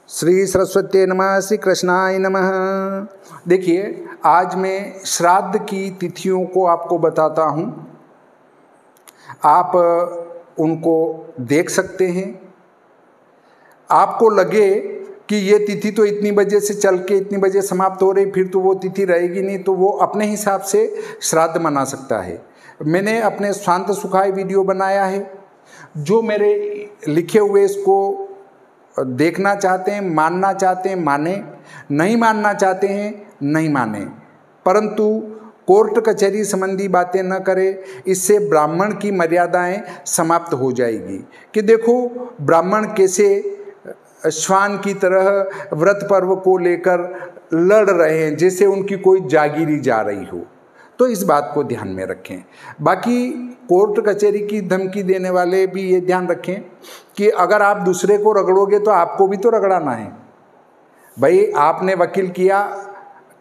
श्री सरस्वती नमः, श्री कृष्णाय नमः। देखिए, आज मैं श्राद्ध की तिथियों को आपको बताता हूँ। आप उनको देख सकते हैं। आपको लगे कि ये तिथि तो इतनी बजे से चल के इतनी बजे समाप्त हो रही, फिर तो वो तिथि रहेगी नहीं, तो वो अपने हिसाब से श्राद्ध मना सकता है। मैंने अपने शांत सुखाय वीडियो बनाया है। जो मेरे लिखे हुए इसको देखना चाहते हैं, मानना चाहते हैं माने, नहीं मानना चाहते हैं नहीं माने, परंतु कोर्ट कचहरी संबंधी बातें न करें। इससे ब्राह्मण की मर्यादाएं समाप्त हो जाएगी। कि देखो ब्राह्मण कैसे श्वान की तरह व्रत पर्व को लेकर लड़ रहे हैं, जैसे उनकी कोई जागीरी जा रही हो। तो इस बात को ध्यान में रखें। बाकी कोर्ट कचहरी की धमकी देने वाले भी ये ध्यान रखें कि अगर आप दूसरे को रगड़ोगे तो आपको भी तो रगड़ाना है। भाई, आपने वकील किया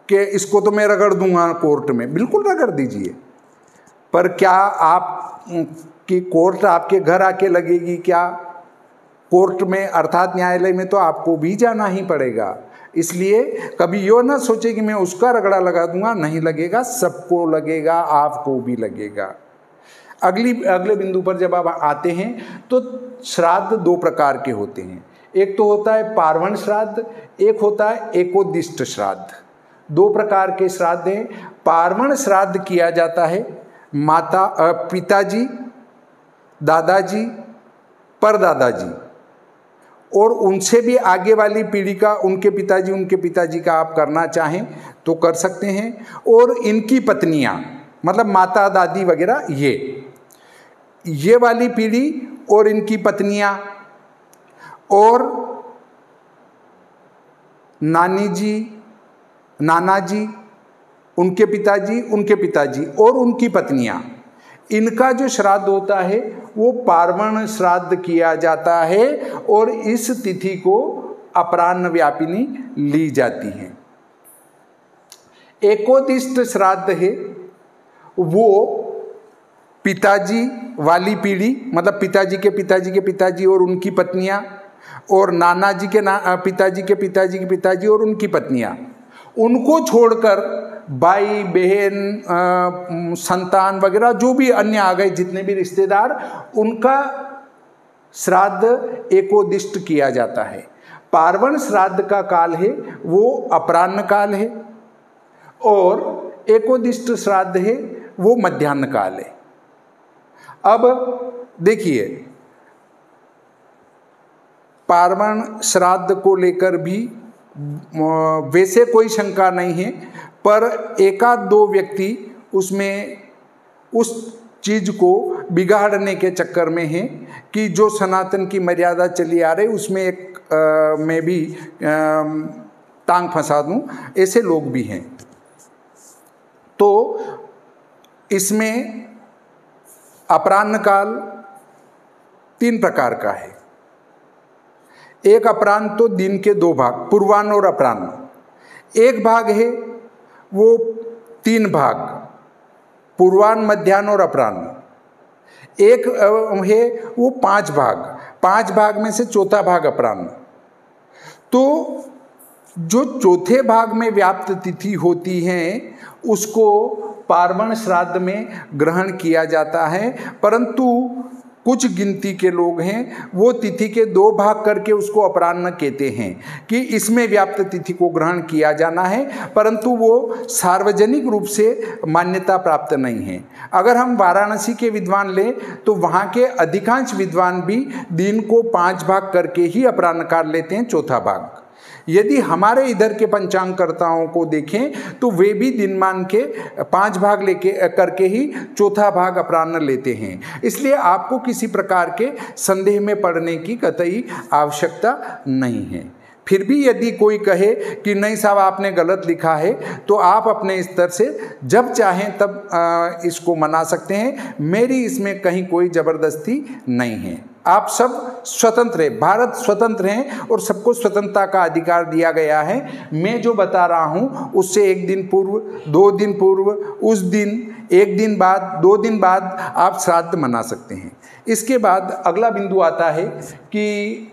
कि इसको तो मैं रगड़ दूंगा कोर्ट में, बिल्कुल रगड़ दीजिए, पर क्या आप कि कोर्ट आपके घर आके लगेगी क्या? कोर्ट में अर्थात न्यायालय में तो आपको भी जाना ही पड़ेगा। इसलिए कभी यो ना सोचे कि मैं उसका रगड़ा लगा दूंगा, नहीं लगेगा, सबको लगेगा, आपको भी लगेगा। अगले बिंदु पर जब आप आते हैं तो श्राद्ध दो प्रकार के होते हैं। एक तो होता है पार्वण श्राद्ध, एक होता है एकोदिष्ट श्राद्ध। दो प्रकार के श्राद्ध हैं। पार्वण श्राद्ध किया जाता है पिताजी, दादाजी, परदादाजी और उनसे भी आगे वाली पीढ़ी का, उनके पिताजी का आप करना चाहें तो कर सकते हैं। और इनकी पत्नियां, मतलब माता दादी वगैरह, ये वाली पीढ़ी और इनकी पत्नियां और नानी जी, नाना जी, उनके पिताजी और उनकी पत्नियां, इनका जो श्राद्ध होता है वो पार्वण श्राद्ध किया जाता है और इस तिथि को अपराह्न व्यापिनी ली जाती है। एकोदिष्ट श्राद्ध है वो पिताजी वाली पीढ़ी, मतलब पिताजी के पिताजी और उनकी पत्नियां, और नाना जी के पिताजी और उनकी पत्नियां, उनको छोड़कर भाई बहन संतान वगैरह जो भी अन्य आ गए, जितने भी रिश्तेदार, उनका श्राद्ध एकोदिष्ट किया जाता है। पार्वण श्राद्ध का काल है वो अपराह्न काल है और एकोदिष्ट श्राद्ध है वो मध्याह्न काल है। अब देखिए, पार्वण श्राद्ध को लेकर भी वैसे कोई शंका नहीं है, पर एकाध दो व्यक्ति उसमें उस चीज को बिगाड़ने के चक्कर में हैं कि जो सनातन की मर्यादा चली आ रही उसमें एक मैं भी टांग फंसा दूं, ऐसे लोग भी हैं। तो इसमें अपराह्न काल तीन प्रकार का है। एक अपराह्न तो दिन के दो भाग, पूर्वाह्न और अपराह्न। एक भाग है वो तीन भाग, पूर्वाह्न, मध्याह्न और अपराह्न। एक है वो पांच भाग में से चौथा भाग अपराह्न। तो जो चौथे भाग में व्याप्त तिथि होती है उसको पार्वण श्राद्ध में ग्रहण किया जाता है, परंतु कुछ गिनती के लोग हैं वो तिथि के दो भाग करके उसको अपराह्न कहते हैं कि इसमें व्याप्त तिथि को ग्रहण किया जाना है, परंतु वो सार्वजनिक रूप से मान्यता प्राप्त नहीं है। अगर हम वाराणसी के विद्वान लें तो वहाँ के अधिकांश विद्वान भी दिन को 5 भाग करके ही अपराह्न काल लेते हैं, चौथा भाग। यदि हमारे इधर के पंचांगकर्ताओं को देखें तो वे भी दिनमान के 5 भाग करके ही चौथा भाग अपराह्न लेते हैं। इसलिए आपको किसी प्रकार के संदेह में पड़ने की कतई आवश्यकता नहीं है। फिर भी यदि कोई कहे कि नहीं साहब आपने गलत लिखा है, तो आप अपने स्तर से जब चाहें तब इसको मना सकते हैं। मेरी इसमें कहीं कोई ज़बरदस्ती नहीं है। आप सब स्वतंत्र हैं, भारत स्वतंत्र हैं और सबको स्वतंत्रता का अधिकार दिया गया है। मैं जो बता रहा हूँ उससे 1 दिन पूर्व, 2 दिन पूर्व, उस दिन 1 दिन बाद, 2 दिन बाद आप श्राद्ध मना सकते हैं। इसके बाद अगला बिंदु आता है कि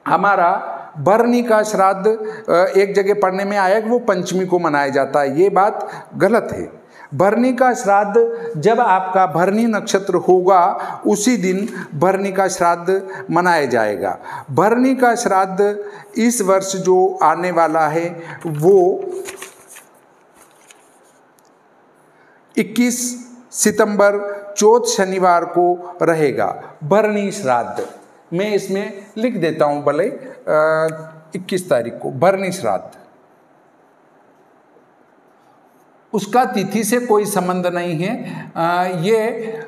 हमारा भरनी का श्राद्ध एक जगह पढ़ने में आया कि वो पंचमी को मनाया जाता है, ये बात गलत है। भरनी का श्राद्ध जब आपका भरनी नक्षत्र होगा उसी दिन भरनी का श्राद्ध मनाया जाएगा। भरनी का श्राद्ध इस वर्ष जो आने वाला है वो 21 सितंबर चौथ शनिवार को रहेगा। भरनी श्राद्ध मैं इसमें लिख देता हूँ भले 21 तारीख को भरनी श्राद्ध। उसका तिथि से कोई संबंध नहीं है। ये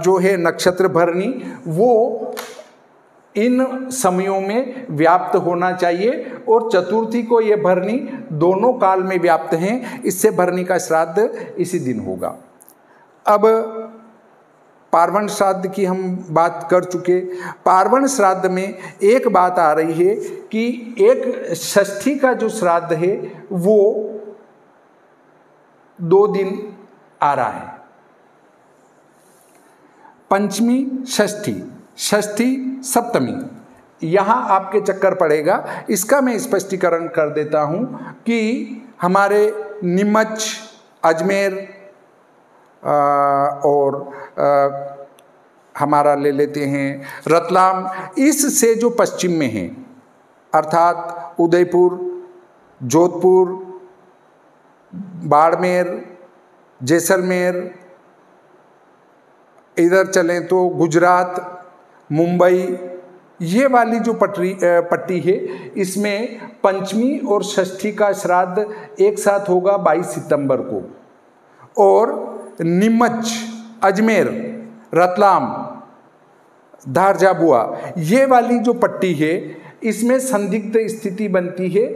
जो है नक्षत्र भरनी वो इन समयों में व्याप्त होना चाहिए और चतुर्थी को ये भरनी दोनों काल में व्याप्त हैं, इससे भरनी का श्राद्ध इसी दिन होगा। अब पार्वण श्राद्ध की हम बात कर चुके। पार्वण श्राद्ध में एक बात आ रही है कि एक षष्ठी का जो श्राद्ध है वो 2 दिन आ रहा है, पंचमी षष्ठी, षष्ठी सप्तमी, यहाँ आपके चक्कर पड़ेगा। इसका मैं स्पष्टीकरण कर देता हूँ कि हमारे नीमच, अजमेर और हमारा ले लेते हैं रतलाम, इससे जो पश्चिम में है अर्थात उदयपुर, जोधपुर, बाड़मेर, जैसलमेर, इधर चलें तो गुजरात, मुंबई, ये वाली जो पट्टी है इसमें पंचमी और षष्ठी का श्राद्ध एक साथ होगा 22 सितंबर को। और नीमच, अजमेर, रतलाम, धारजाबुआ, ये वाली जो पट्टी है इसमें संदिग्ध स्थिति बनती है,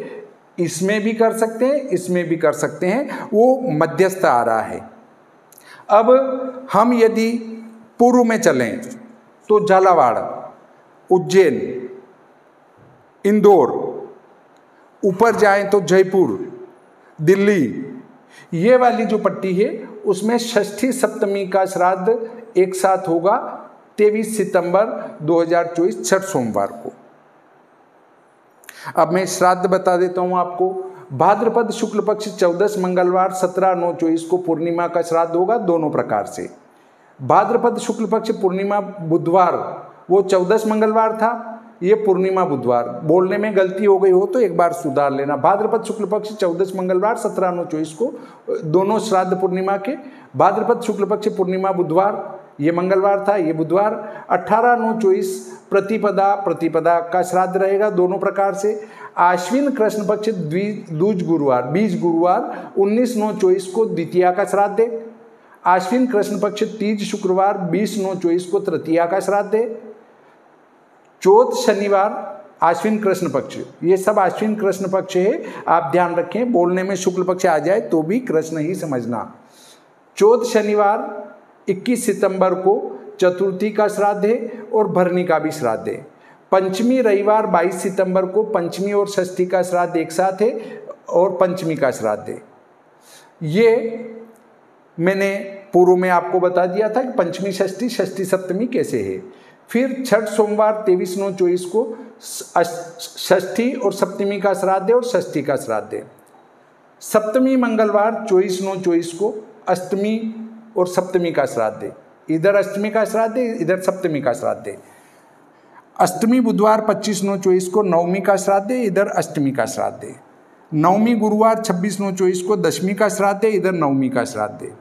इसमें भी कर सकते हैं, इसमें भी कर सकते हैं, वो मध्यस्थ आ रहा है। अब हम यदि पूर्व में चलें तो झालावाड़, उज्जैन, इंदौर, ऊपर जाएं तो जयपुर, दिल्ली, ये वाली जो पट्टी है उसमें षष्ठी सप्तमी का श्राद्ध एक साथ होगा 23 सितंबर 2024 छठ सोमवार को। अब मैं श्राद्ध बता देता हूं आपको। भाद्रपद शुक्ल पक्ष 14 मंगलवार 17/9/24 को पूर्णिमा का श्राद्ध होगा दोनों प्रकार से। भाद्रपद शुक्ल पक्ष पूर्णिमा बुधवार, वो 14 मंगलवार था, ये पूर्णिमा बुधवार, बोलने में गलती हो गई हो तो एक बार सुधार लेना। भाद्रपद शुक्ल पक्ष 14 मंगलवार 17/9/24 को दोनों श्राद्ध पूर्णिमा के। भाद्रपद शुक्ल पक्ष पूर्णिमा बुधवार, ये मंगलवार था, ये बुधवार। 18/9/24 प्रतिपदा का श्राद्ध रहेगा दोनों प्रकार से। आश्विन कृष्ण पक्ष दूज गुरुवार, बीज गुरुवार 19/9/24 को द्वितीया का श्राद्ध है। आश्विन कृष्ण पक्ष तीज शुक्रवार 20/9/24 को तृतीया का श्राद्ध है। चौथ शनिवार आश्विन कृष्ण पक्ष, ये सब आश्विन कृष्ण पक्ष है, आप ध्यान रखें, बोलने में शुक्ल पक्ष आ जाए तो भी कृष्ण ही समझना। चौथ शनिवार 21 सितंबर को चतुर्थी का श्राद्ध है और भरनी का भी श्राद्ध है। पंचमी रविवार 22 सितंबर को पंचमी और षष्ठी का श्राद्ध एक साथ है और पंचमी का श्राद्ध है। ये मैंने पूर्व में आपको बता दिया था कि पंचमी षष्ठी, षष्ठी सप्तमी कैसे है। फिर छठ सोमवार 23/9/24 को षष्ठी और सप्तमी का श्राद्ध है और षष्ठी का श्राद्ध है। सप्तमी मंगलवार 24/9/24 को अष्टमी और सप्तमी का श्राद्ध है। इधर अष्टमी का श्राद्ध है, इधर सप्तमी का श्राद्ध है। अष्टमी बुधवार 25/9/24 को नवमी का श्राद्ध है, इधर अष्टमी का श्राद्ध है। नवमी गुरुवार 26/9/24 को दशमी का श्राद्ध है, इधर नवमी का श्राद्ध है।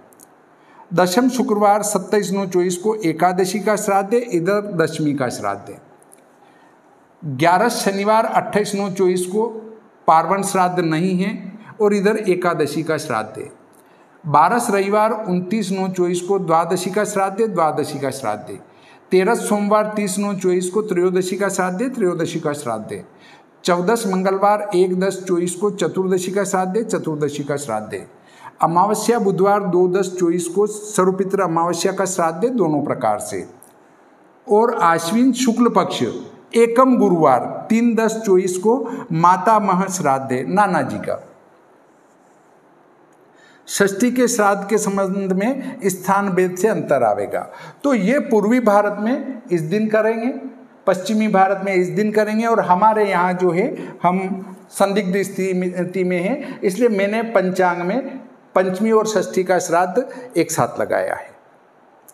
दशम शुक्रवार 27/9/24 को एकादशी का श्राद्ध है, इधर दशमी का श्राद्ध है। 11 शनिवार 28/9/24 को पार्वण श्राद्ध नहीं है और इधर एकादशी का श्राद्ध है। 12 रविवार 29/9/24 को द्वादशी का श्राद्ध है, द्वादशी का श्राद्ध है। 13 सोमवार 30/9/24 को त्रयोदशी का श्राद्ध है, त्रयोदशी का श्राद्ध है। 14 मंगलवार 1/10/24 को चतुर्दशी का श्राद्ध है, चतुर्दशी का श्राद्ध है। अमावस्या बुधवार 2/10/24 को सर्वपित्र अमावस्या का श्राद्ध है दोनों प्रकार से। और आश्विन शुक्ल पक्ष एकम गुरुवार 3/10/24 को माता मह श्राद्ध है, नाना जी का। षष्ठी के श्राद्ध के संबंध में स्थान भेद से अंतर आवेगा। तो ये पूर्वी भारत में इस दिन करेंगे पश्चिमी भारत में इस दिन करेंगे और हमारे यहाँ जो है हम संदिग्ध स्थिति में हैं, इसलिए मैंने पंचांग में पंचमी और षष्ठी का श्राद्ध एक साथ लगाया है।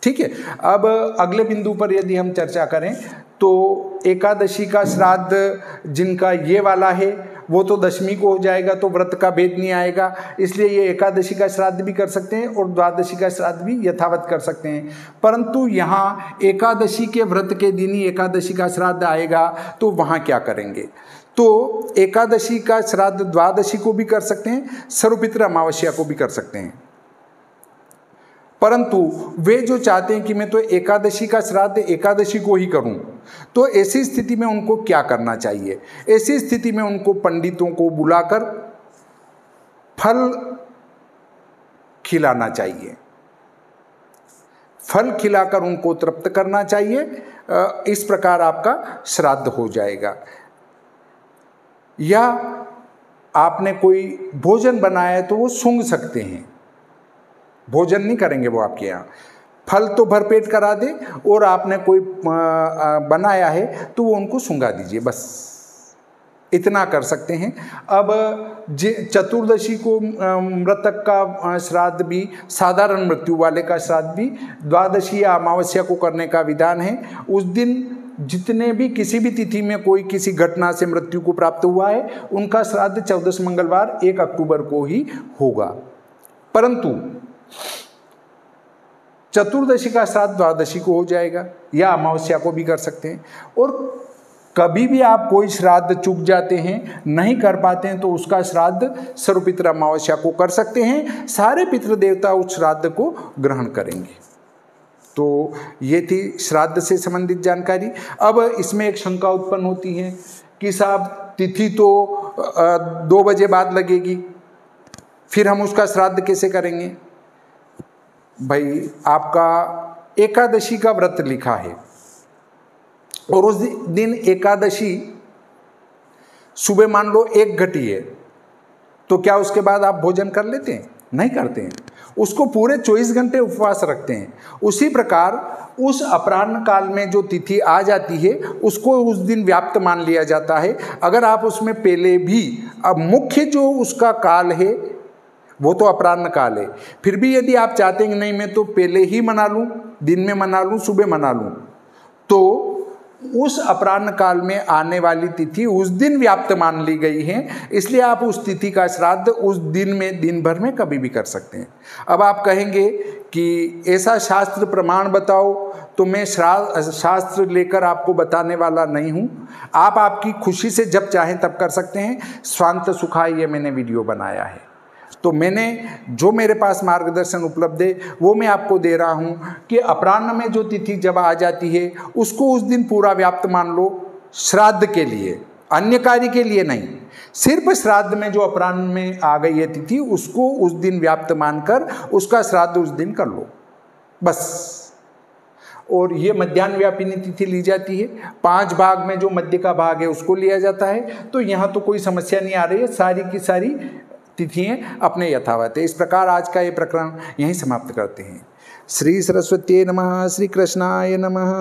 ठीक है, अब अगले बिंदु पर यदि हम चर्चा करें तो एकादशी का श्राद्ध जिनका ये वाला है वो तो दशमी को हो जाएगा, तो व्रत का भेद नहीं आएगा, इसलिए ये एकादशी का श्राद्ध भी कर सकते हैं और द्वादशी का श्राद्ध भी यथावत कर सकते हैं। परंतु यहाँ एकादशी के व्रत के दिन ही एकादशी का श्राद्ध आएगा, तो वहाँ क्या करेंगे? तो एकादशी का श्राद्ध द्वादशी को भी कर सकते हैं, सर्वपितृ अमावस्या को भी कर सकते हैं। परंतु वे जो चाहते हैं कि मैं तो एकादशी का श्राद्ध एकादशी को ही करूं, तो ऐसी स्थिति में उनको क्या करना चाहिए? ऐसी स्थिति में उनको पंडितों को बुलाकर फल खिलाना चाहिए, फल खिलाकर उनको तृप्त करना चाहिए। इस प्रकार आपका श्राद्ध हो जाएगा। या आपने कोई भोजन बनाया है तो वो सूंघ सकते हैं, भोजन नहीं करेंगे वो आपके यहाँ, फल तो भरपेट करा दे और आपने कोई बनाया है तो वो उनको सूंघा दीजिए, बस इतना कर सकते हैं। अब चतुर्दशी को मृतक का श्राद्ध भी, साधारण मृत्यु वाले का श्राद्ध भी द्वादशी या अमावस्या को करने का विधान है। उस दिन जितने भी किसी भी तिथि में कोई किसी घटना से मृत्यु को प्राप्त हुआ है उनका श्राद्ध 14 मंगलवार 1 अक्टूबर को ही होगा। परंतु चतुर्दशी का श्राद्ध द्वादशी को हो जाएगा या अमावस्या को भी कर सकते हैं। और कभी भी आप कोई श्राद्ध चूक जाते हैं, नहीं कर पाते हैं, तो उसका श्राद्ध सर्वपितृ अमावस्या को कर सकते हैं। सारे पितृ देवता उस श्राद्ध को ग्रहण करेंगे। तो ये थी श्राद्ध से संबंधित जानकारी। अब इसमें एक शंका उत्पन्न होती है कि साहब तिथि तो 2 बजे बाद लगेगी, फिर हम उसका श्राद्ध कैसे करेंगे? भाई आपका एकादशी का व्रत लिखा है और उस दिन एकादशी सुबह मान लो 1 घटी है, तो क्या उसके बाद आप भोजन कर लेते हैं? नहीं करते हैं, उसको पूरे 24 घंटे उपवास रखते हैं। उसी प्रकार उस अपराह्न काल में जो तिथि आ जाती है उसको उस दिन व्याप्त मान लिया जाता है। अगर आप उसमें पहले भी, अब मुख्य जो उसका काल है वो तो अपराह्न काल है, फिर भी यदि आप चाहते हैं कि नहीं मैं तो पहले ही मना लूँ, दिन में मना लूँ, सुबह मना लूँ, तो उस अपराह्न काल में आने वाली तिथि उस दिन व्याप्त मान ली गई है, इसलिए आप उस तिथि का श्राद्ध उस दिन में, दिन भर में कभी भी कर सकते हैं। अब आप कहेंगे कि ऐसा शास्त्र प्रमाण बताओ, तो मैं शास्त्र लेकर आपको बताने वाला नहीं हूँ। आप आपकी खुशी से जब चाहें तब कर सकते हैं। स्वांत सुखाय ये मैंने वीडियो बनाया है, तो मैंने जो मेरे पास मार्गदर्शन उपलब्ध है वो मैं आपको दे रहा हूँ कि अपराह्न में जो तिथि जब आ जाती है उसको उस दिन पूरा व्याप्त मान लो श्राद्ध के लिए, अन्य कार्य के लिए नहीं। सिर्फ श्राद्ध में जो अपराह्न में आ गई है तिथि उसको उस दिन व्याप्त मानकर उसका श्राद्ध उस दिन कर लो, बस। और ये मध्याह्न व्यापिनी तिथि ली जाती है, 5 भाग में जो मध्य का भाग है उसको लिया जाता है। तो यहाँ तो कोई समस्या नहीं आ रही है, सारी की सारी तिथियां अपने यथावत है। इस प्रकार आज का ये प्रकरण यहीं समाप्त करते हैं। श्री सरस्वती नमः, श्री कृष्णाय नमः।